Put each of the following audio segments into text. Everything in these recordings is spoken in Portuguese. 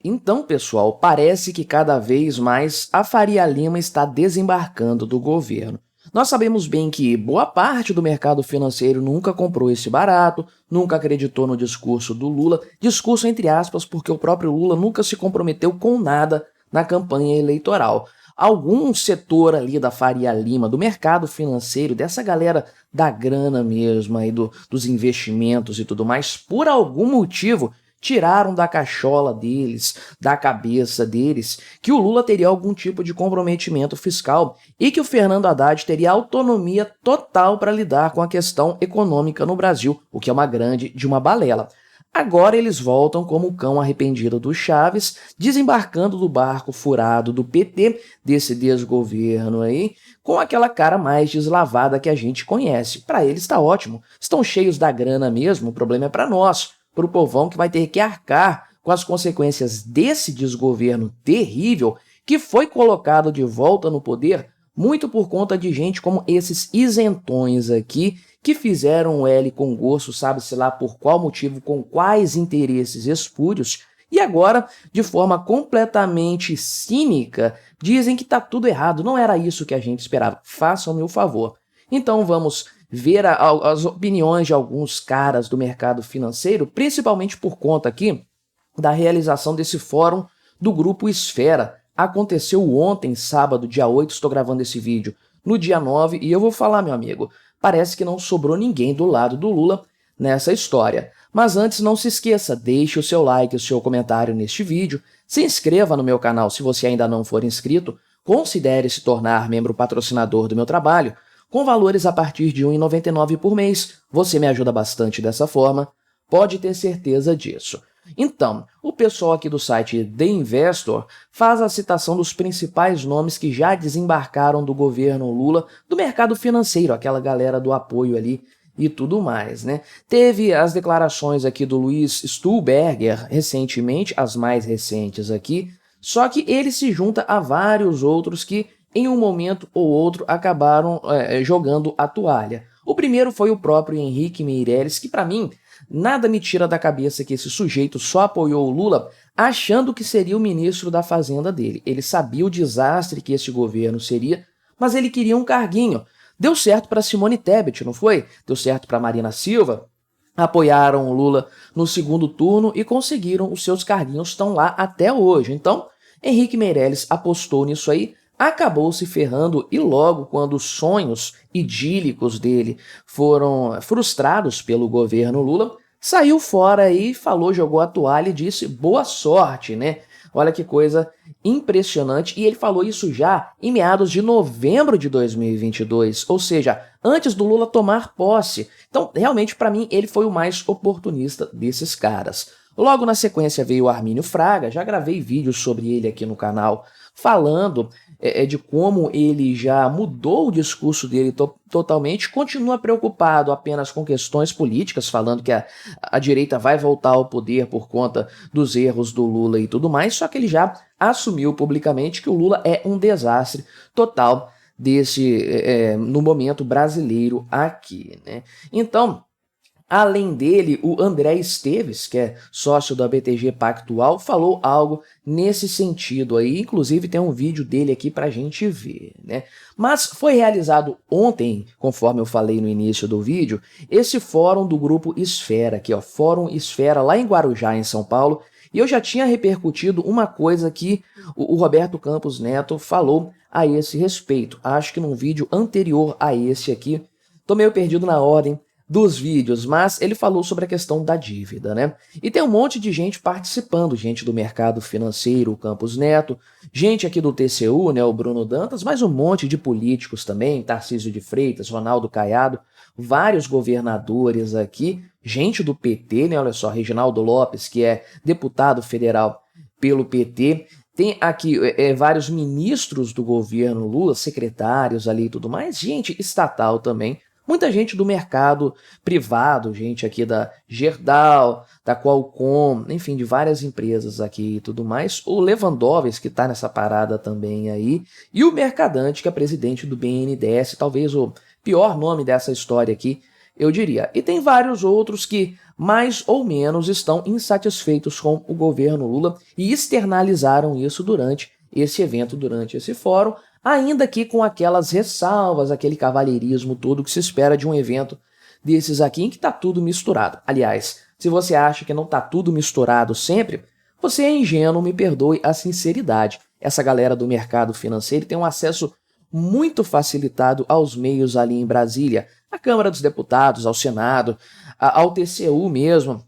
Então, pessoal, parece que cada vez mais a Faria Lima está desembarcando do governo. Nós sabemos bem que boa parte do mercado financeiro nunca comprou esse barato, nunca acreditou no discurso do Lula, discurso entre aspas, porque o próprio Lula nunca se comprometeu com nada na campanha eleitoral. Algum setor ali da Faria Lima, do mercado financeiro, dessa galera da grana mesmo, aí dos investimentos e tudo mais, por algum motivo, tiraram da cachola deles, da cabeça deles, que o Lula teria algum tipo de comprometimento fiscal e que o Fernando Haddad teria autonomia total para lidar com a questão econômica no Brasil, o que é uma grande de uma balela. Agora eles voltam como o cão arrependido do Chaves, desembarcando do barco furado do PT, desse desgoverno aí, com aquela cara mais deslavada que a gente conhece. Para eles está ótimo, estão cheios da grana mesmo, o problema é para nós, para o povão que vai ter que arcar com as consequências desse desgoverno terrível que foi colocado de volta no poder muito por conta de gente como esses isentões aqui, que fizeram o L com gosto, sabe-se lá por qual motivo, com quais interesses espúrios, e agora, de forma completamente cínica, dizem que tá tudo errado, não era isso que a gente esperava. Façam-me o favor. Então vamos ver as opiniões de alguns caras do mercado financeiro, principalmente por conta aqui da realização desse fórum do Grupo Esfera. Aconteceu ontem, sábado, dia 8, estou gravando esse vídeo, no dia 9, e eu vou falar, meu amigo, parece que não sobrou ninguém do lado do Lula nessa história. Mas antes, não se esqueça, deixe o seu like e o seu comentário neste vídeo, se inscreva no meu canal se você ainda não for inscrito, considere se tornar membro patrocinador do meu trabalho, com valores a partir de R$ 1,99 por mês. Você me ajuda bastante dessa forma, pode ter certeza disso. Então, o pessoal aqui do site The Investor faz a citação dos principais nomes que já desembarcaram do governo Lula, do mercado financeiro, aquela galera do apoio ali e tudo mais, né? Teve as declarações aqui do Luiz Stuhlberger recentemente, as mais recentes aqui, só que ele se junta a vários outros que, em um momento ou outro, acabaram jogando a toalha. O primeiro foi o próprio Henrique Meirelles, que para mim nada me tira da cabeça que esse sujeito só apoiou o Lula achando que seria o ministro da Fazenda dele. Ele sabia o desastre que esse governo seria, mas ele queria um carguinho. Deu certo para Simone Tebet, não foi? Deu certo para Marina Silva. Apoiaram o Lula no segundo turno e conseguiram os seus carguinhos, estão lá até hoje. Então, Henrique Meirelles apostou nisso aí, acabou se ferrando e logo quando os sonhos idílicos dele foram frustrados pelo governo Lula, saiu fora aí, falou, jogou a toalha e disse boa sorte, né? Olha que coisa impressionante, e ele falou isso já em meados de novembro de 2022, ou seja, antes do Lula tomar posse. Então, realmente, para mim, ele foi o mais oportunista desses caras. Logo na sequência veio o Armínio Fraga, já gravei vídeos sobre ele aqui no canal, falando de como ele já mudou o discurso dele totalmente, continua preocupado apenas com questões políticas, falando que a direita vai voltar ao poder por conta dos erros do Lula e tudo mais, só que ele já assumiu publicamente que o Lula é um desastre total no momento brasileiro aqui, né? Então, além dele, o André Esteves, que é sócio da BTG Pactual, falou algo nesse sentido aí, inclusive tem um vídeo dele aqui pra gente ver, né? Mas foi realizado ontem, conforme eu falei no início do vídeo, esse fórum do Grupo Esfera, aqui ó, Fórum Esfera, lá em Guarujá, em São Paulo, e eu já tinha repercutido uma coisa que o Roberto Campos Neto falou a esse respeito, acho que num vídeo anterior a esse aqui, tô meio perdido na ordem dos vídeos, mas ele falou sobre a questão da dívida, né? E tem um monte de gente participando, gente do mercado financeiro, o Campos Neto, gente aqui do TCU, né, o Bruno Dantas, mas um monte de políticos também, Tarcísio de Freitas, Ronaldo Caiado, vários governadores aqui, gente do PT, né, olha só, Reginaldo Lopes, que é deputado federal pelo PT, tem aqui vários ministros do governo Lula, secretários ali e tudo mais, gente estatal também, muita gente do mercado privado, gente aqui da Gerdau, da Qualcomm, enfim, de várias empresas aqui e tudo mais. O Lewandowski, que está nessa parada também aí. E o Mercadante, que é presidente do BNDES, talvez o pior nome dessa história aqui. eu diria. E tem vários outros que mais ou menos estão insatisfeitos com o governo Lula e externalizaram isso durante esse evento, durante esse fórum, ainda que com aquelas ressalvas, aquele cavalheirismo todo que se espera de um evento desses aqui em que tá tudo misturado. Aliás, se você acha que não tá tudo misturado sempre, você é ingênuo, me perdoe a sinceridade. Essa galera do mercado financeiro tem um acesso muito facilitado aos meios ali em Brasília, à Câmara dos Deputados, ao Senado, ao TCU mesmo,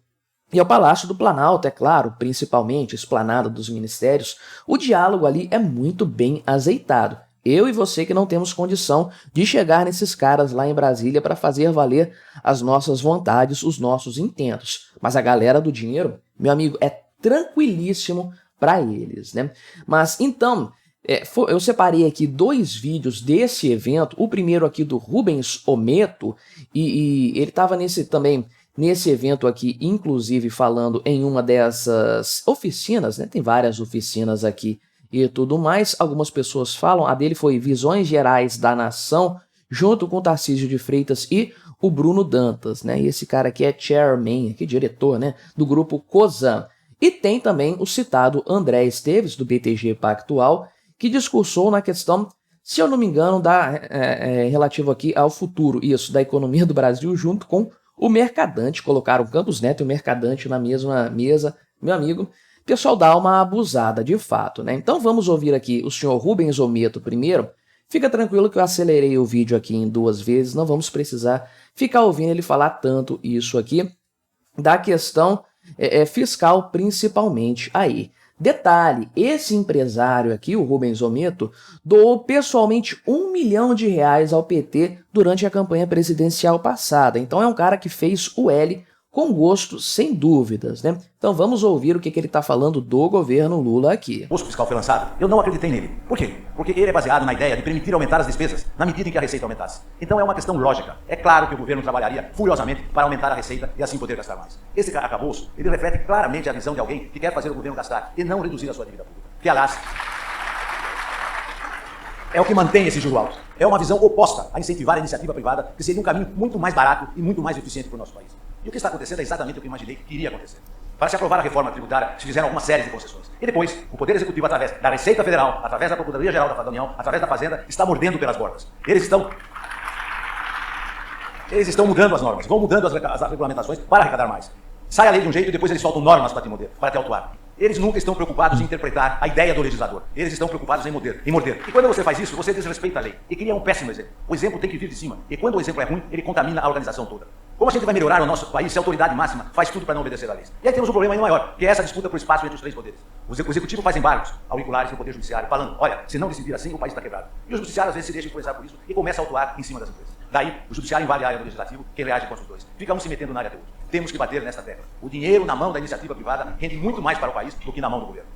e ao Palácio do Planalto, é claro, principalmente, esplanada dos ministérios. O diálogo ali é muito bem azeitado. Eu e você que não temos condição de chegar nesses caras lá em Brasília para fazer valer as nossas vontades, os nossos intentos. Mas a galera do dinheiro, meu amigo, é tranquilíssimo para eles, né? Mas então, eu separei aqui 2 vídeos desse evento, o primeiro aqui do Rubens Ometo, e ele estava nesse evento aqui, inclusive falando em uma dessas oficinas, né? Tem várias oficinas aqui e tudo mais. Algumas pessoas falam, a dele foi Visões Gerais da Nação, junto com o Tarcísio de Freitas e o Bruno Dantas, né? E esse cara aqui é chairman, aqui, diretor, né? Do grupo COSAN. E tem também o citado André Esteves, do BTG Pactual, que discursou na questão, se eu não me engano, relativo aqui ao futuro, isso, da economia do Brasil, junto com o Mercadante. Colocaram o Campos Neto e o Mercadante na mesma mesa, meu amigo. O pessoal dá uma abusada de fato, né? Então vamos ouvir aqui o senhor Rubens Ometo primeiro. Fica tranquilo que eu acelerei o vídeo aqui em 2 vezes, não vamos precisar ficar ouvindo ele falar tanto isso aqui, da questão fiscal principalmente aí. Detalhe, esse empresário aqui, o Rubens Ometo, doou pessoalmente R$1 milhão ao PT durante a campanha presidencial passada. Então é um cara que fez o L com gosto, sem dúvidas, né? Então vamos ouvir o que ele está falando do governo Lula aqui. O posto fiscal foi lançado, eu não acreditei nele. Por quê? Porque ele é baseado na ideia de permitir aumentar as despesas na medida em que a receita aumentasse. Então é uma questão lógica. É claro que o governo trabalharia furiosamente para aumentar a receita e assim poder gastar mais. Esse arcabouço, ele reflete claramente a visão de alguém que quer fazer o governo gastar e não reduzir a sua dívida pública. Que, aliás, é o que mantém esse juro alto. É uma visão oposta a incentivar a iniciativa privada, que seria um caminho muito mais barato e muito mais eficiente para o nosso país. E o que está acontecendo é exatamente o que eu imaginei que iria acontecer. Para se aprovar a reforma tributária, se fizeram alguma série de concessões. E depois, o Poder Executivo, através da Receita Federal, através da Procuradoria-Geral da União, através da Fazenda, está mordendo pelas bordas. Eles estão mudando as normas, vão mudando as regulamentações para arrecadar mais. Sai a lei de um jeito e depois eles soltam normas para te autuar. Eles nunca estão preocupados em interpretar a ideia do legislador. Eles estão preocupados em morder. E quando você faz isso, você desrespeita a lei. E cria um péssimo exemplo. O exemplo tem que vir de cima. E quando o exemplo é ruim, ele contamina a organização toda. Como a gente vai melhorar o nosso país se a autoridade máxima faz tudo para não obedecer à lei? E aí temos um problema ainda maior, que é essa disputa por espaço entre os 3 poderes. O executivo faz embargos auriculares no Poder Judiciário, falando, olha, se não decidir assim, o país está quebrado. E o judiciário às vezes se deixa influenciar por isso e começa a autuar em cima das empresas. Daí, o judiciário invade a área do legislativo, quem reage contra os dois. Fica um se metendo na área do outro. Temos que bater nesta tecla. O dinheiro na mão da iniciativa privada rende muito mais para o país do que na mão do governo.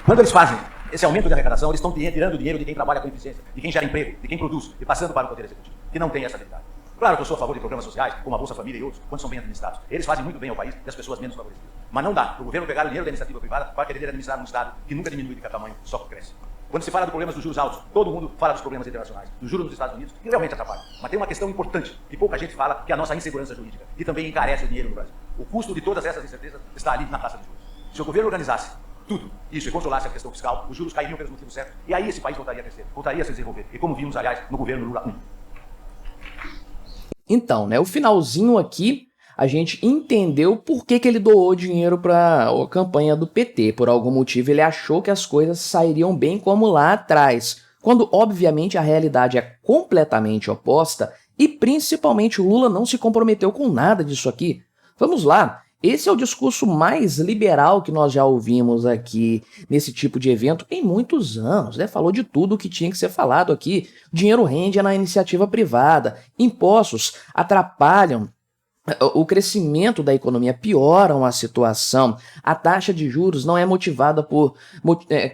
Quando eles fazem esse aumento de arrecadação, eles estão tirando dinheiro de quem trabalha com eficiência, de quem gera emprego, de quem produz, e passando para o Poder Executivo, que não tem essa habilidade. Claro que eu sou a favor de programas sociais, como a Bolsa Família e outros, quando são bem administrados. Eles fazem muito bem ao país e às pessoas menos favorecidas. Mas não dá para o governo pegar o dinheiro da iniciativa privada para querer administrar um Estado que nunca diminui de tamanho, só que cresce. Quando se fala de problemas dos juros altos, todo mundo fala dos problemas internacionais, dos juros nos Estados Unidos, que realmente atrapalham. Mas tem uma questão importante, que pouca gente fala, que é a nossa insegurança jurídica, que também encarece o dinheiro no Brasil. O custo de todas essas incertezas está ali na taxa de juros. Se o governo organizasse tudo isso e controlasse a questão fiscal, os juros cairiam pelos motivos certos, e aí esse país voltaria a crescer, voltaria a se desenvolver. E como vimos, aliás, no governo Lula 1. Então, né, o finalzinho aqui, a gente entendeu por que ele doou dinheiro para a campanha do PT. Por algum motivo ele achou que as coisas sairiam bem como lá atrás, quando obviamente a realidade é completamente oposta e principalmente o Lula não se comprometeu com nada disso aqui. Vamos lá, esse é o discurso mais liberal que nós já ouvimos aqui nesse tipo de evento em muitos anos, né? Falou de tudo o que tinha que ser falado aqui. Dinheiro rende na iniciativa privada, impostos atrapalham o crescimento da economia, pioram a situação. A taxa de juros não é motivada por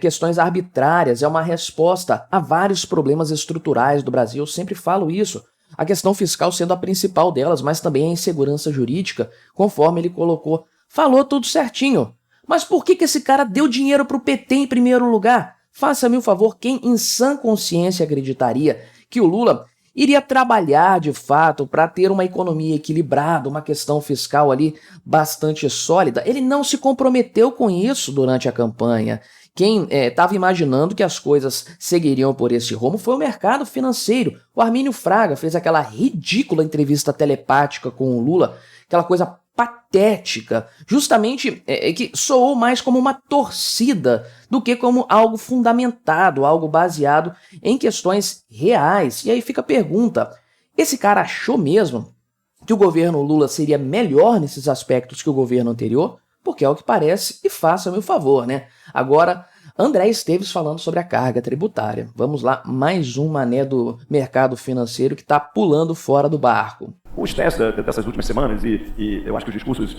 questões arbitrárias, é uma resposta a vários problemas estruturais do Brasil. Eu sempre falo isso. A questão fiscal sendo a principal delas, mas também a insegurança jurídica, conforme ele colocou. Falou tudo certinho. Mas por que esse cara deu dinheiro para o PT em primeiro lugar? Faça-me o favor, quem em sã consciência acreditaria que o Lula iria trabalhar de fato para ter uma economia equilibrada, uma questão fiscal ali bastante sólida. Ele não se comprometeu com isso durante a campanha. Quem estava imaginando que as coisas seguiriam por esse rumo foi o mercado financeiro. O Armínio Fraga fez aquela ridícula entrevista telepática com o Lula, aquela coisa patética, justamente que soou mais como uma torcida do que como algo fundamentado, algo baseado em questões reais. E aí fica a pergunta, esse cara achou mesmo que o governo Lula seria melhor nesses aspectos que o governo anterior? Porque é o que parece, e faça-me o favor, né? Agora, André Esteves falando sobre a carga tributária. Vamos lá, mais um mané do mercado financeiro que está pulando fora do barco. O estresse dessas últimas semanas, e eu acho que os discursos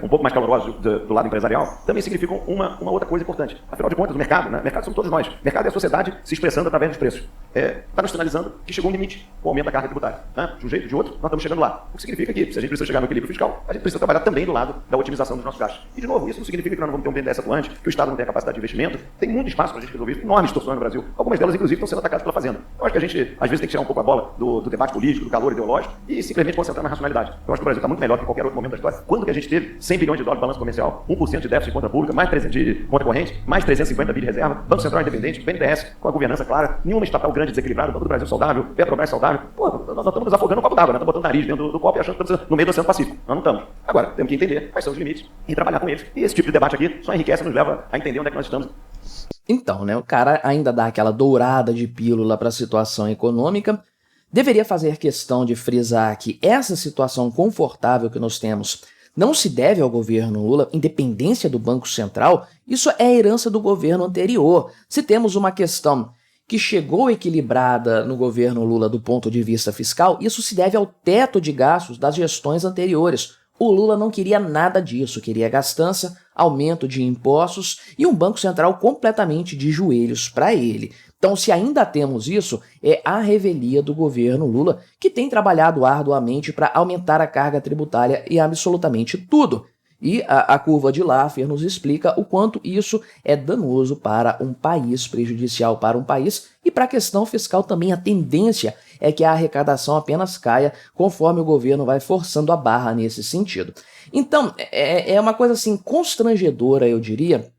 um pouco mais calorosos do lado empresarial, também significam uma outra coisa importante. Afinal de contas, o mercado, né? O mercado somos todos nós. O mercado é a sociedade se expressando através dos preços. Está nos sinalizando que chegou um limite com o aumento da carga tributária. Né? De um jeito ou de outro, nós estamos chegando lá. O que significa que, se a gente precisa chegar no equilíbrio fiscal, a gente precisa trabalhar também do lado da otimização dos nossos gastos. E, de novo, isso não significa que nós não vamos ter um BNDES atuante, que o Estado não tem a capacidade de investimento. Tem muito espaço para a gente resolver isso. Enormes distorções no Brasil. Algumas delas, inclusive, estão sendo atacadas pela Fazenda. Eu acho que a gente, às vezes, tem que tirar um pouco a bola do debate político, do calor ideológico, e simplesmente concentrar na racionalidade. Eu acho que o Brasil está muito melhor que qualquer outro momento da história. Quando que a gente teve 100 bilhões de dólares de balanço comercial, 1% de déficit de conta pública, mais 300 de conta corrente, mais 350 bi de reserva, Banco Central independente, BNDES com a governança clara, nenhuma estatal grande desequilibrada, Banco do Brasil saudável, Petrobras saudável. Pô, nós estamos nos afogando no copo d'água, né? Estamos botando nariz dentro do copo e achando que estamos no meio do Oceano Pacífico. Nós não estamos. Agora, temos que entender quais são os limites e trabalhar com eles. E esse tipo de debate aqui só enriquece e nos leva a entender onde é que nós estamos. Então, né, o cara ainda dá aquela dourada de pílula para a situação econômica. Deveria fazer questão de frisar que essa situação confortável que nós temos não se deve ao governo Lula, independência do Banco Central, isso é herança do governo anterior. Se temos uma questão que chegou equilibrada no governo Lula do ponto de vista fiscal, isso se deve ao teto de gastos das gestões anteriores. O Lula não queria nada disso, queria gastança, aumento de impostos e um Banco Central completamente de joelhos para ele. Então, se ainda temos isso, é a revelia do governo Lula, que tem trabalhado arduamente para aumentar a carga tributária e absolutamente tudo. E a curva de Laffer nos explica o quanto isso é danoso para um país, prejudicial para um país, e para a questão fiscal também a tendência é que a arrecadação apenas caia conforme o governo vai forçando a barra nesse sentido. Então, é uma coisa assim constrangedora, eu diria,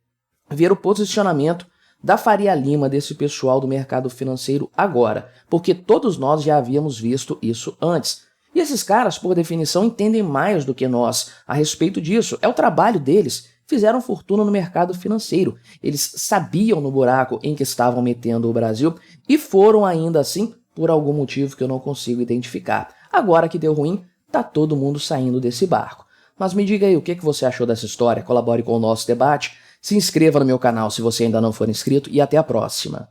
ver o posicionamento da Faria Lima, desse pessoal do mercado financeiro agora, porque todos nós já havíamos visto isso antes. E esses caras, por definição, entendem mais do que nós a respeito disso. É o trabalho deles. Fizeram fortuna no mercado financeiro. Eles sabiam no buraco em que estavam metendo o Brasil e foram ainda assim por algum motivo que eu não consigo identificar. Agora que deu ruim, tá todo mundo saindo desse barco. Mas me diga aí o que você achou dessa história, colabore com o nosso debate, se inscreva no meu canal se você ainda não for inscrito e até a próxima.